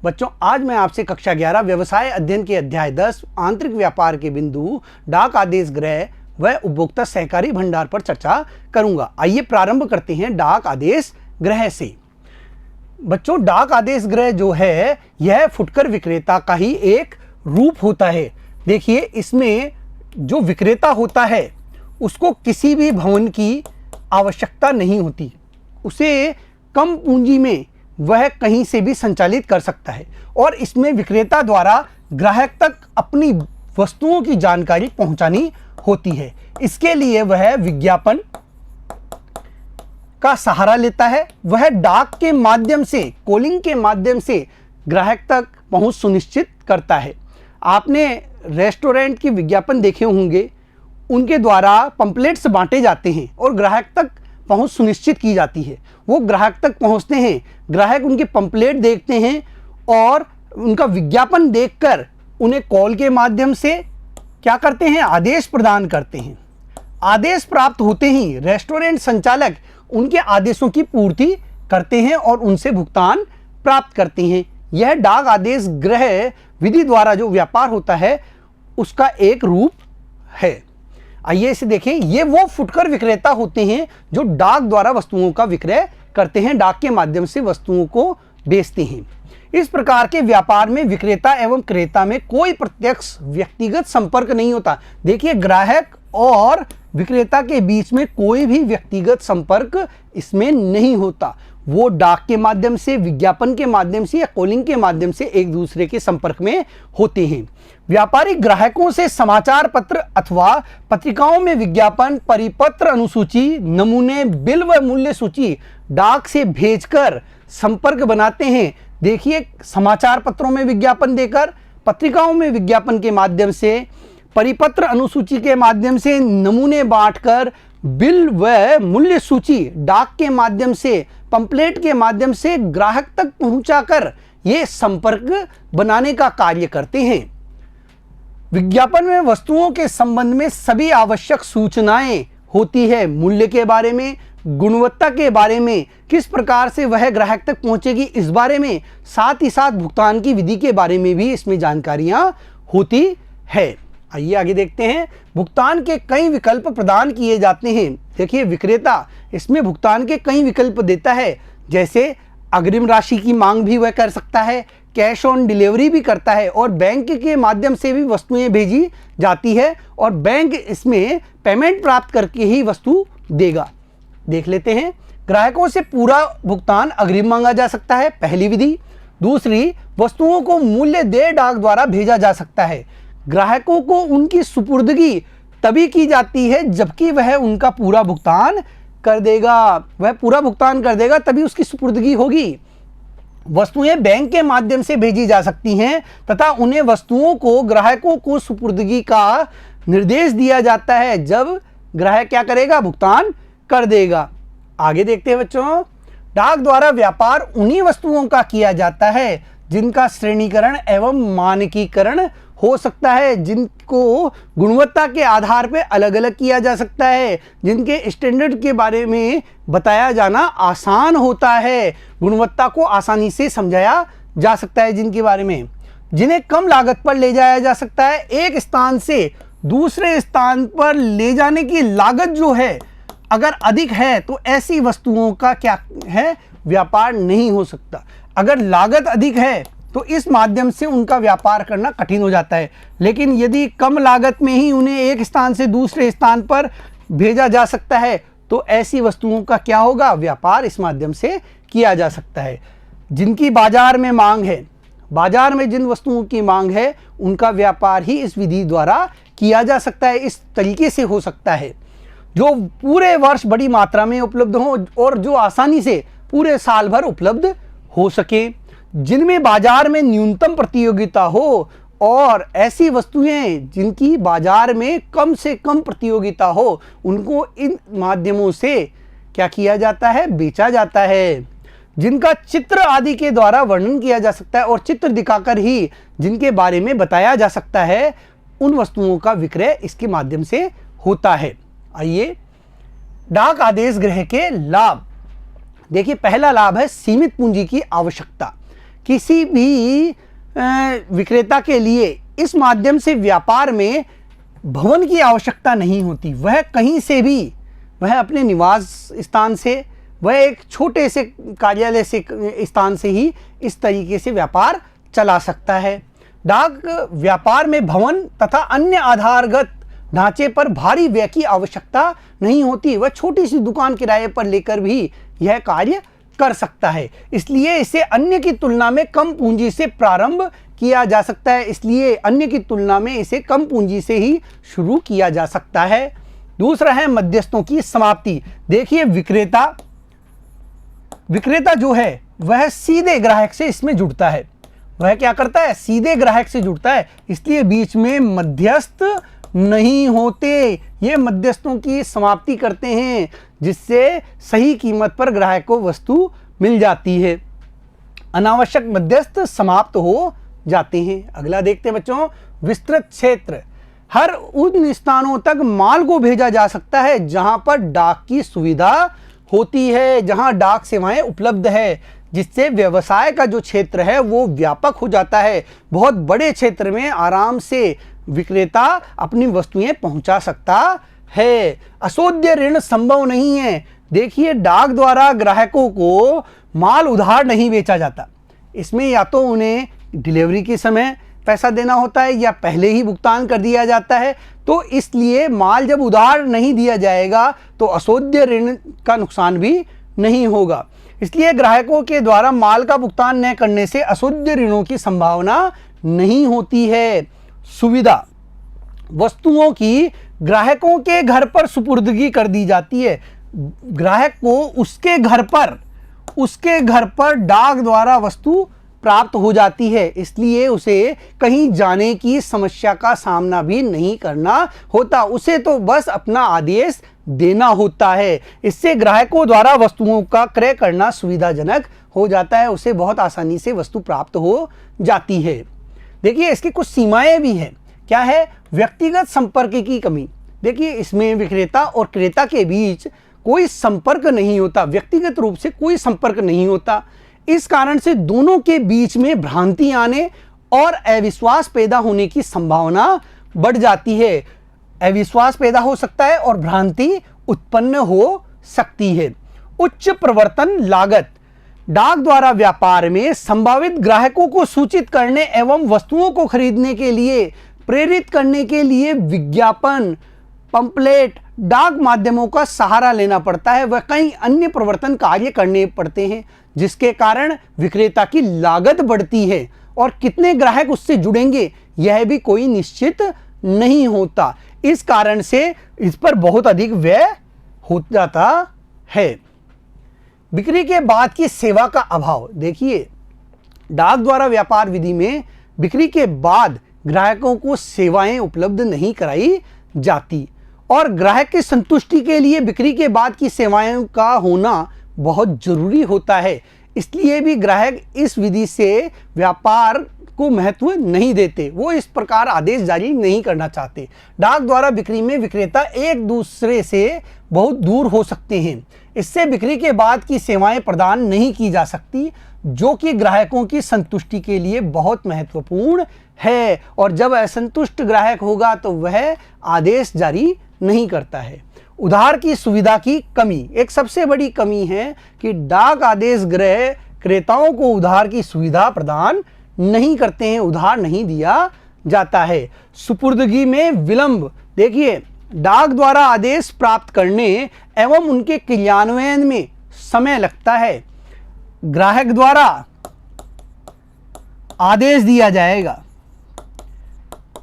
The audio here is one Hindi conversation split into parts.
बच्चों, आज मैं आपसे कक्षा 11 व्यवसाय अध्ययन के अध्याय 10 आंतरिक व्यापार के बिंदु, डाक आदेश गृह व उपभोक्ता सहकारी भंडार पर चर्चा करूंगा। आइए प्रारंभ करते हैं डाक आदेश गृह से। बच्चों, डाक आदेश गृह जो है यह फुटकर विक्रेता का ही एक रूप होता है। देखिए, इसमें जो विक्रेता होता है उसको किसी भी भवन की आवश्यकता नहीं होती। उसे कम पूंजी में वह कहीं से भी संचालित कर सकता है और इसमें विक्रेता द्वारा ग्राहक तक अपनी वस्तुओं की जानकारी पहुंचानी होती है। इसके लिए वह विज्ञापन का सहारा लेता है। वह डाक के माध्यम से, कॉलिंग के माध्यम से ग्राहक तक पहुंच सुनिश्चित करता है। आपने रेस्टोरेंट की विज्ञापन देखे होंगे, उनके द्वारा पंपलेट्स बांटे जाते हैं और ग्राहक तक पहुंच सुनिश्चित की जाती है। वो ग्राहक तक पहुंचते हैं, ग्राहक उनके पंपलेट देखते हैं और उनका विज्ञापन देखकर उन्हें कॉल के माध्यम से क्या करते हैं, आदेश प्रदान करते हैं। आदेश प्राप्त होते ही रेस्टोरेंट संचालक उनके आदेशों की पूर्ति करते हैं और उनसे भुगतान प्राप्त करते हैं। यह डाक आदेश गृह विधि द्वारा जो व्यापार होता है उसका एक रूप है। आइए इसे देखें। ये वो फुटकर विक्रेता होते हैं जो डाक द्वारा वस्तुओं का विक्रय करते हैं, डाक के माध्यम से वस्तुओं को बेचते हैं। इस प्रकार के व्यापार में विक्रेता एवं क्रेता में कोई प्रत्यक्ष व्यक्तिगत संपर्क नहीं होता। देखिए, ग्राहक और विक्रेता के बीच में कोई भी व्यक्तिगत संपर्क इसमें नहीं होता। वो डाक के माध्यम से, विज्ञापन के माध्यम से या कॉलिंग के माध्यम से एक दूसरे के संपर्क में होते हैं। व्यापारिक ग्राहकों से समाचार पत्र अथवा पत्रिकाओं में विज्ञापन, परिपत्र, अनुसूची, नमूने, बिल व मूल्य सूची डाक से भेजकर संपर्क बनाते हैं। देखिए, समाचार पत्रों में विज्ञापन देकर, पत्रिकाओं में विज्ञापन के माध्यम से, परिपत्र अनुसूची के माध्यम से, नमूने बांटकर, बिल व मूल्य सूची डाक के माध्यम से, पंपलेट के माध्यम से ग्राहक तक पहुंचाकर ये संपर्क बनाने का कार्य करते हैं। विज्ञापन में वस्तुओं के संबंध में सभी आवश्यक सूचनाएं होती है। मूल्य के बारे में, गुणवत्ता के बारे में, किस प्रकार से वह ग्राहक तक पहुंचेगी इस बारे में, साथ ही साथ भुगतान की विधि के बारे में भी इसमें जानकारियां होती है। आइए आगे देखते हैं। भुगतान के कई विकल्प प्रदान किए जाते हैं। देखिए, विक्रेता इसमें भुगतान के कई विकल्प देता है, जैसे अग्रिम राशि की मांग भी वह कर सकता है, कैश ऑन डिलीवरी भी करता है और बैंक के माध्यम से भी वस्तुएं भेजी जाती है और बैंक इसमें पेमेंट प्राप्त करके ही वस्तु देगा। देख लेते हैं। ग्राहकों से पूरा भुगतान अग्रिम मांगा जा सकता है, पहली विधि। दूसरी, वस्तुओं को मूल्य दे डाक द्वारा भेजा जा सकता है। ग्राहकों को उनकी सुपुर्दगी तभी की जाती है जबकि वह उनका पूरा भुगतान कर देगा। वह पूरा भुगतान कर देगा तभी उसकी सुपुर्दगी होगी। वस्तुएं बैंक के माध्यम से भेजी जा सकती हैं तथा उन्हें वस्तुओं को ग्राहकों को सुपुर्दगी का निर्देश दिया जाता है जब ग्राहक क्या करेगा, भुगतान कर देगा। आगे देखते हैं बच्चों। डाक द्वारा व्यापार उन्हीं वस्तुओं का किया जाता है जिनका श्रेणीकरण एवं मानकीकरण हो सकता है, जिनको गुणवत्ता के आधार पर अलग अलग किया जा सकता है, जिनके स्टैंडर्ड के बारे में बताया जाना आसान होता है, गुणवत्ता को आसानी से समझाया जा सकता है, जिनके बारे में, जिन्हें कम लागत पर ले जाया जा सकता है। एक स्थान से दूसरे स्थान पर ले जाने की लागत जो है अगर अधिक है तो ऐसी वस्तुओं का क्या है, व्यापार नहीं हो सकता। अगर लागत अधिक है तो इस माध्यम से उनका व्यापार करना कठिन हो जाता है। लेकिन यदि कम लागत में ही उन्हें एक स्थान से दूसरे स्थान पर भेजा जा सकता है तो ऐसी वस्तुओं का क्या होगा, व्यापार इस माध्यम से किया जा सकता है। जिनकी बाजार में मांग है, बाजार में जिन वस्तुओं की मांग है उनका व्यापार ही इस विधि द्वारा किया जा सकता है। इस तरीके से हो सकता है जो पूरे वर्ष बड़ी मात्रा में उपलब्ध हो और जो आसानी से पूरे साल भर उपलब्ध हो सके, जिनमें बाजार में न्यूनतम प्रतियोगिता हो और ऐसी वस्तुएं जिनकी बाजार में कम से कम प्रतियोगिता हो उनको इन माध्यमों से क्या किया जाता है, बेचा जाता है। जिनका चित्र आदि के द्वारा वर्णन किया जा सकता है और चित्र दिखाकर ही जिनके बारे में बताया जा सकता है, उन वस्तुओं का विक्रय इसके माध्यम से होता है। आइए, डाक आदेश गृह के लाभ। देखिए, पहला लाभ है सीमित पूंजी की आवश्यकता। किसी भी विक्रेता के लिए इस माध्यम से व्यापार में भवन की आवश्यकता नहीं होती। वह कहीं से भी, वह अपने निवास स्थान से, वह एक छोटे से कार्यालय से स्थान से ही इस तरीके से व्यापार चला सकता है। डाक व्यापार में भवन तथा अन्य आधारगत ढांचे पर भारी व्यय की आवश्यकता नहीं होती। वह छोटी सी दुकान किराए पर लेकर भी यह कार्य कर सकता है। इसलिए इसे अन्य की तुलना में कम पूंजी से प्रारंभ किया जा सकता है। इसलिए अन्य की तुलना में इसे कम पूंजी से ही शुरू किया जा सकता है। दूसरा है मध्यस्थों की समाप्ति। देखिए विक्रेता जो है वह सीधे ग्राहक से इसमें जुड़ता है। वह क्या करता है? सीधे ग्राहक से जुड़ता है, इसलिए बीच में मध्यस्थ नहीं होते। ये मध्यस्थों की समाप्ति करते हैं, जिससे सही कीमत पर ग्राहक को वस्तु मिल जाती है। अनावश्यक मध्यस्थ समाप्त हो जाते हैं। अगला देखते हैं बच्चों, विस्तृत क्षेत्र। हर उन स्थानों तक माल को भेजा जा सकता है जहां पर डाक की सुविधा होती है, जहां डाक सेवाएं उपलब्ध है, जिससे व्यवसाय का जो क्षेत्र है वो व्यापक हो जाता है। बहुत बड़े क्षेत्र में आराम से विक्रेता अपनी वस्तुएं पहुंचा सकता है। असोध्य ऋण संभव नहीं है। देखिए, डाक द्वारा ग्राहकों को माल उधार नहीं बेचा जाता। इसमें या तो उन्हें डिलीवरी के समय पैसा देना होता है या पहले ही भुगतान कर दिया जाता है। तो इसलिए माल जब उधार नहीं दिया जाएगा तो असोध्य ऋण का नुकसान भी नहीं होगा। इसलिए ग्राहकों के द्वारा माल का भुगतान न करने से असोध्य ऋणों की संभावना नहीं होती है। सुविधा, वस्तुओं की ग्राहकों के घर पर सुपुर्दगी कर दी जाती है। ग्राहक को उसके घर पर डाक द्वारा वस्तु प्राप्त हो जाती है, इसलिए उसे कहीं जाने की समस्या का सामना भी नहीं करना होता। उसे तो बस अपना आदेश देना होता है। इससे ग्राहकों द्वारा वस्तुओं का क्रय करना सुविधाजनक हो जाता है। उसे बहुत आसानी से वस्तु प्राप्त हो जाती है। देखिए, इसकी कुछ सीमाएं भी हैं। क्या है? व्यक्तिगत संपर्क की कमी। देखिए, इसमें विक्रेता और क्रेता के बीच कोई संपर्क नहीं होता, व्यक्तिगत रूप से कोई संपर्क नहीं होता। इस कारण से दोनों के बीच में भ्रांति आने और अविश्वास पैदा होने की संभावना बढ़ जाती है। अविश्वास पैदा हो सकता है और भ्रांति उत्पन्न हो सकती है। उच्च प्रवर्तन लागत। डाक द्वारा व्यापार में संभावित ग्राहकों को सूचित करने एवं वस्तुओं को खरीदने के लिए प्रेरित करने के लिए विज्ञापन, पंपलेट, डाक माध्यमों का सहारा लेना पड़ता है। वह कई अन्य प्रवर्तन कार्य करने पड़ते हैं, जिसके कारण विक्रेता की लागत बढ़ती है और कितने ग्राहक उससे जुड़ेंगे यह भी कोई निश्चित नहीं होता। इस कारण से इस पर बहुत अधिक व्यय हो जाता है। बिक्री के बाद की सेवा का अभाव। देखिए, डाक द्वारा व्यापार विधि में बिक्री के बाद ग्राहकों को सेवाएं उपलब्ध नहीं कराई जाती और ग्राहक की संतुष्टि के लिए बिक्री के बाद की सेवाओं का होना बहुत जरूरी होता है। इसलिए भी ग्राहक इस विधि से व्यापार को महत्व नहीं देते, वो इस प्रकार आदेश जारी नहीं करना चाहते। डाक द्वारा बिक्री में विक्रेता एक दूसरे से बहुत दूर हो सकते हैं। इससे बिक्री के बाद की सेवाएं प्रदान नहीं की जा सकती, जो कि ग्राहकों की संतुष्टि के लिए बहुत महत्वपूर्ण है। और जब असंतुष्ट ग्राहक होगा तो वह आदेश जारी नहीं करता है। उधार की सुविधा की कमी। एक सबसे बड़ी कमी है कि डाक आदेश गृह क्रेताओं को उधार की सुविधा प्रदान नहीं करते हैं, उधार नहीं दिया जाता है। सुपुर्दगी में विलंब। देखिए, डाक द्वारा आदेश प्राप्त करने एवं उनके क्रियान्वयन में समय लगता है। ग्राहक द्वारा आदेश दिया जाएगा,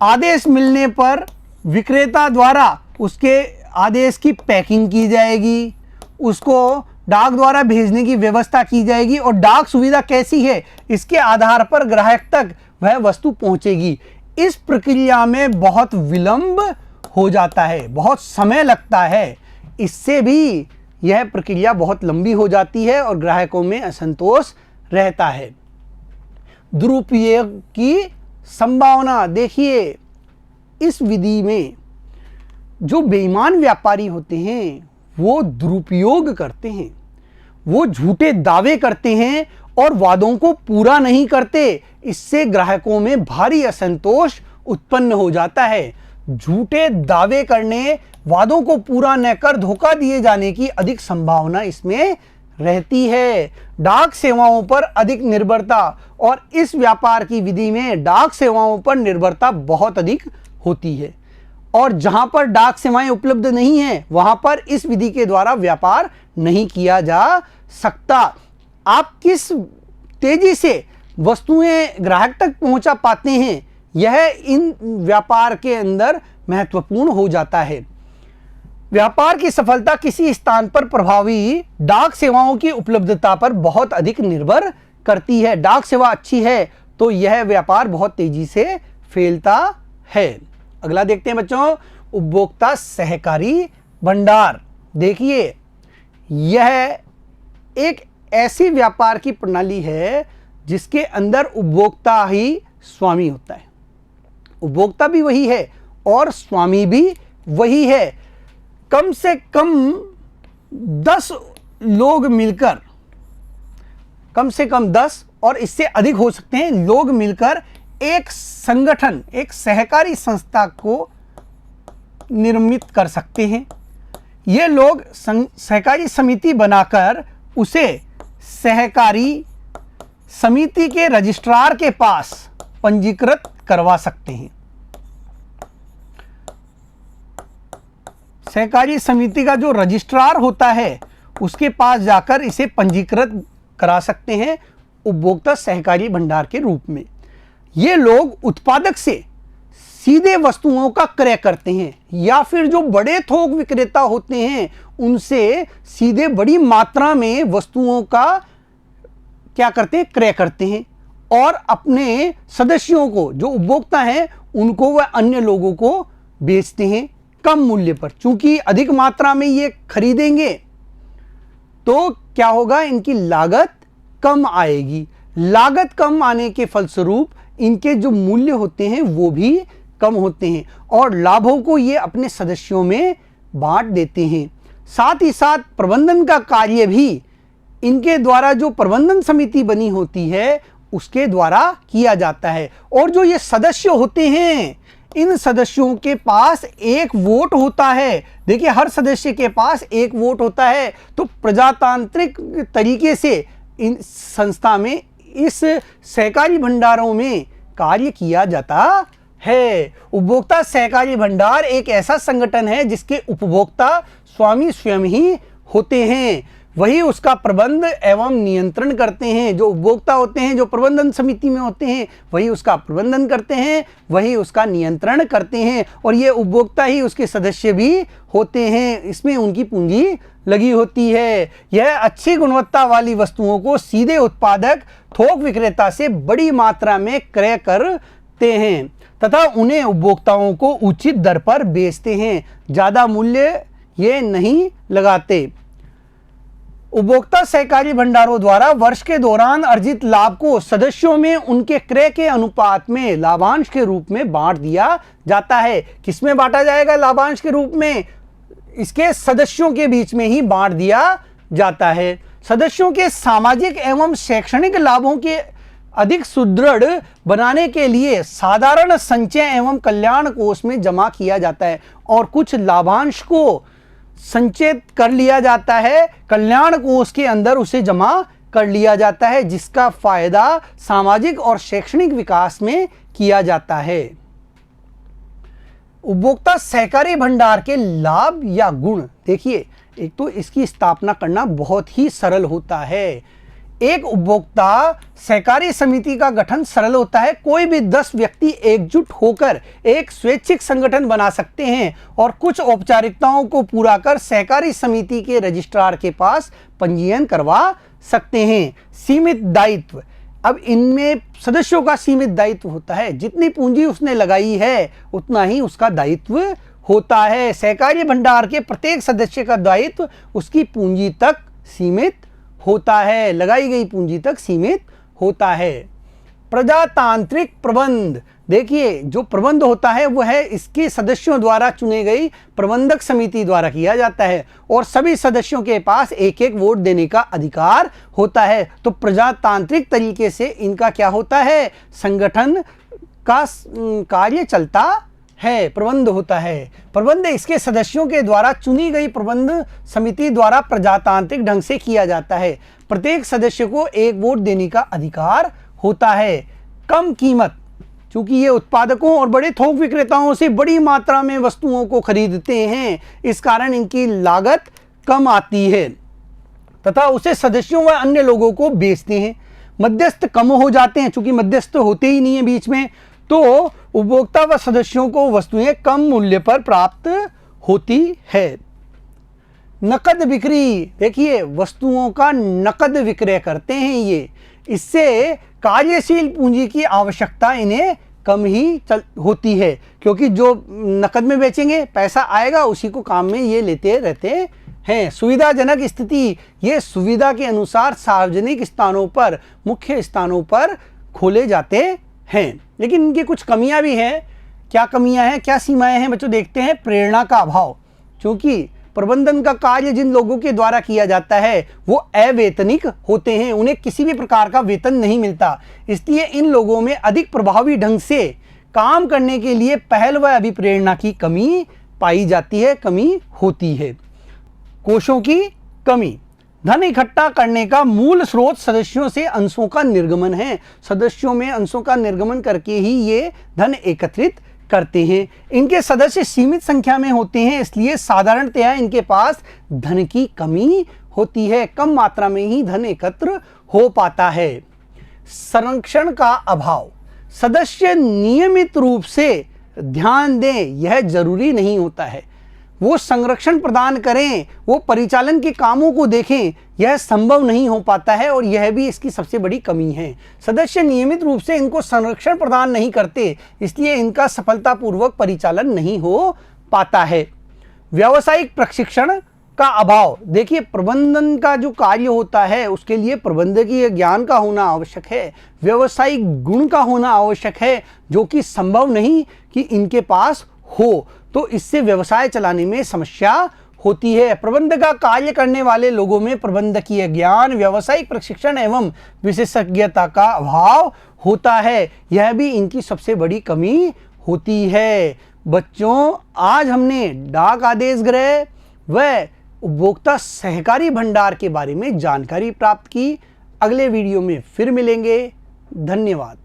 आदेश मिलने पर विक्रेता द्वारा उसके आदेश की पैकिंग की जाएगी, उसको डाक द्वारा भेजने की व्यवस्था की जाएगी और डाक सुविधा कैसी है इसके आधार पर ग्राहक तक वह वस्तु पहुंचेगी। इस प्रक्रिया में बहुत विलंब हो जाता है, बहुत समय लगता है। इससे भी यह प्रक्रिया बहुत लंबी हो जाती है और ग्राहकों में असंतोष रहता है। दुरुपयोग की संभावना। देखिए, इस विधि में जो बेईमान व्यापारी होते हैं वो दुरुपयोग करते हैं, वो झूठे दावे करते हैं और वादों को पूरा नहीं करते। इससे ग्राहकों में भारी असंतोष उत्पन्न हो जाता है। झूठे दावे करने, वादों को पूरा न कर धोखा दिए जाने की अधिक संभावना इसमें रहती है। डाक सेवाओं पर अधिक निर्भरता, और इस व्यापार की विधि में डाक सेवाओं पर निर्भरता बहुत अधिक होती है। और जहां पर डाक सेवाएं उपलब्ध नहीं हैं, वहां पर इस विधि के द्वारा व्यापार नहीं किया जा सकता। आप किस तेजी से वस्तुएं ग्राहक तक पहुंचा पाते हैं, यह इन व्यापार के अंदर महत्वपूर्ण हो जाता है। व्यापार की सफलता किसी स्थान पर प्रभावी डाक सेवाओं की उपलब्धता पर बहुत अधिक निर्भर करती है। डाक सेवा अच्छी है तो यह व्यापार बहुत तेजी से फैलता है। अगला देखते हैं बच्चों, उपभोक्ता सहकारी भंडार। देखिए, यह एक ऐसी व्यापार की प्रणाली है जिसके अंदर उपभोक्ता ही स्वामी होता है। उपभोक्ता भी वही है और स्वामी भी वही है। कम से कम 10 लोग मिलकर, कम से कम 10 और इससे अधिक हो सकते हैं लोग मिलकर एक संगठन, एक सहकारी संस्था को निर्मित कर सकते हैं। ये लोग सहकारी समिति बनाकर उसे सहकारी समिति के रजिस्ट्रार के पास पंजीकृत करवा सकते हैं। सहकारी समिति का जो रजिस्ट्रार होता है उसके पास जाकर इसे पंजीकृत करा सकते हैं उपभोक्ता सहकारी भंडार के रूप में। ये लोग उत्पादक से सीधे वस्तुओं का क्रय करते हैं या फिर जो बड़े थोक विक्रेता होते हैं उनसे सीधे बड़ी मात्रा में वस्तुओं का क्या करते हैं, क्रय करते हैं, और अपने सदस्यों को, जो उपभोक्ता हैं, उनको वह अन्य लोगों को बेचते हैं कम मूल्य पर। चूंकि अधिक मात्रा में ये खरीदेंगे तो क्या होगा, इनकी लागत कम आएगी। लागत कम आने के फलस्वरूप इनके जो मूल्य होते हैं वो भी कम होते हैं और लाभों को ये अपने सदस्यों में बांट देते हैं। साथ ही साथ प्रबंधन का कार्य भी इनके द्वारा, जो प्रबंधन समिति बनी होती है उसके द्वारा किया जाता है। और जो ये सदस्य होते हैं, इन सदस्यों के पास एक वोट होता है। देखिए, हर सदस्य के पास एक वोट होता है। तो प्रजातांत्रिक तरीके से इन संस्था में, इस सहकारी भंडारों में कार्य किया जाता है। उपभोक्ता सहकारी भंडार एक ऐसा संगठन है जिसके उपभोक्ता स्वामी स्वयं ही होते हैं। वही उसका प्रबंध एवं नियंत्रण करते हैं। जो उपभोक्ता होते हैं, जो प्रबंधन समिति में होते हैं, वही उसका प्रबंधन करते हैं, वही उसका नियंत्रण करते हैं। और ये उपभोक्ता ही उसके सदस्य भी होते हैं। इसमें उनकी पूंजी लगी होती है। यह अच्छी गुणवत्ता वाली वस्तुओं को सीधे उत्पादक थोक विक्रेता से बड़ी मात्रा में क्रय करते हैं तथा उन्हें उपभोक्ताओं को उचित दर पर बेचते हैं। ज़्यादा मूल्य ये नहीं लगाते। उपभोक्ता सहकारी भंडारों द्वारा वर्ष के दौरान अर्जित लाभ को सदस्यों में उनके क्रय के अनुपात में लाभांश के रूप में बांट दिया जाता है। किसमें बांटा जाएगा लाभांश के रूप में? इसके सदस्यों के बीच में ही बांट दिया जाता है। सदस्यों के सामाजिक एवं शैक्षणिक लाभों के अधिक सुदृढ़ बनाने के लिए साधारण संचय एवं कल्याण कोष में जमा किया जाता है और कुछ लाभांश को संचित कर लिया जाता है, कल्याण कोष के अंदर उसे जमा कर लिया जाता है, जिसका फायदा सामाजिक और शैक्षणिक विकास में किया जाता है। उपभोक्ता सहकारी भंडार के लाभ या गुण देखिए, एक तो इसकी स्थापना करना बहुत ही सरल होता है। एक उपभोक्ता सहकारी समिति का गठन सरल होता है। कोई भी 10 व्यक्ति एकजुट होकर एक स्वैच्छिक संगठन बना सकते हैं और कुछ औपचारिकताओं को पूरा कर सहकारी समिति के रजिस्ट्रार के पास पंजीयन करवा सकते हैं। सीमित दायित्व, अब इनमें सदस्यों का सीमित दायित्व होता है। जितनी पूंजी उसने लगाई है उतना ही उसका दायित्व होता है। सहकारी भंडार के प्रत्येक सदस्य का दायित्व उसकी पूंजी तक सीमित होता है, लगाई गई पूंजी तक सीमित होता है। प्रजातांत्रिक प्रबंध, देखिए जो प्रबंध होता है वह है इसके सदस्यों द्वारा चुने गई प्रबंधक समिति द्वारा किया जाता है और सभी सदस्यों के पास एक एक वोट देने का अधिकार होता है। तो प्रजातांत्रिक तरीके से इनका क्या होता है, संगठन का कार्य चलता है, प्रबंध होता है। प्रबंध इसके सदस्यों के द्वारा चुनी गई प्रबंध समिति द्वारा प्रजातांत्रिक ढंग से किया जाता है। प्रत्येक सदस्य को एक वोट देने का अधिकार होता है। कम कीमत, चूंकि ये उत्पादकों और बड़े थोक विक्रेताओं से बड़ी मात्रा में वस्तुओं को खरीदते हैं, इस कारण इनकी लागत कम आती है तथा उसे सदस्यों व अन्य लोगों को बेचते हैं। मध्यस्थ कम हो जाते हैं, चूंकि मध्यस्थ होते ही नहीं है बीच में, तो उपभोक्ता व सदस्यों को वस्तुएं कम मूल्य पर प्राप्त होती है। नकद बिक्री, देखिए वस्तुओं का नकद विक्रय करते हैं ये, इससे कार्यशील पूंजी की आवश्यकता इन्हें कम ही होती है, क्योंकि जो नकद में बेचेंगे पैसा आएगा उसी को काम में ये लेते रहते हैं। सुविधाजनक स्थिति, ये सुविधा के अनुसार सार्वजनिक स्थानों पर, मुख्य स्थानों पर खोले जाते हैं। लेकिन इनकी कुछ कमियां भी हैं। क्या कमियां हैं, क्या सीमाएं हैं बच्चों, देखते हैं। प्रेरणा का अभाव, क्योंकि प्रबंधन का कार्य जिन लोगों के द्वारा किया जाता है वो अवेतनिक होते हैं, उन्हें किसी भी प्रकार का वेतन नहीं मिलता, इसलिए इन लोगों में अधिक प्रभावी ढंग से काम करने के लिए पहल व अभिप्रेरणा की कमी पाई जाती है, कमी होती है। कोषों की कमी, धन इकट्ठा करने का मूल स्रोत सदस्यों से अंशों का निर्गमन है। सदस्यों में अंशों का निर्गमन करके ही ये धन एकत्रित करते हैं। इनके सदस्य सीमित संख्या में होते हैं, इसलिए साधारणतया इनके पास धन की कमी होती है, कम मात्रा में ही धन एकत्र हो पाता है। संरक्षण का अभाव, सदस्य नियमित रूप से ध्यान दें यह जरूरी नहीं होता है, वो संरक्षण प्रदान करें, वो परिचालन के कामों को देखें, यह संभव नहीं हो पाता है और यह भी इसकी सबसे बड़ी कमी है। सदस्य नियमित रूप से इनको संरक्षण प्रदान नहीं करते, इसलिए इनका सफलतापूर्वक परिचालन नहीं हो पाता है। व्यावसायिक प्रशिक्षण का अभाव, देखिए प्रबंधन का जो कार्य होता है उसके लिए प्रबंधकीय ज्ञान का होना आवश्यक है, व्यावसायिक गुण का होना आवश्यक है, जो कि संभव नहीं कि इनके पास हो, तो इससे व्यवसाय चलाने में समस्या होती है। प्रबंध का कार्य करने वाले लोगों में प्रबंधकीय ज्ञान, व्यावसायिक प्रशिक्षण एवं विशेषज्ञता का अभाव होता है, यह भी इनकी सबसे बड़ी कमी होती है। बच्चों, आज हमने डाक आदेश गृह व उपभोक्ता सहकारी भंडार के बारे में जानकारी प्राप्त की। अगले वीडियो में फिर मिलेंगे। धन्यवाद।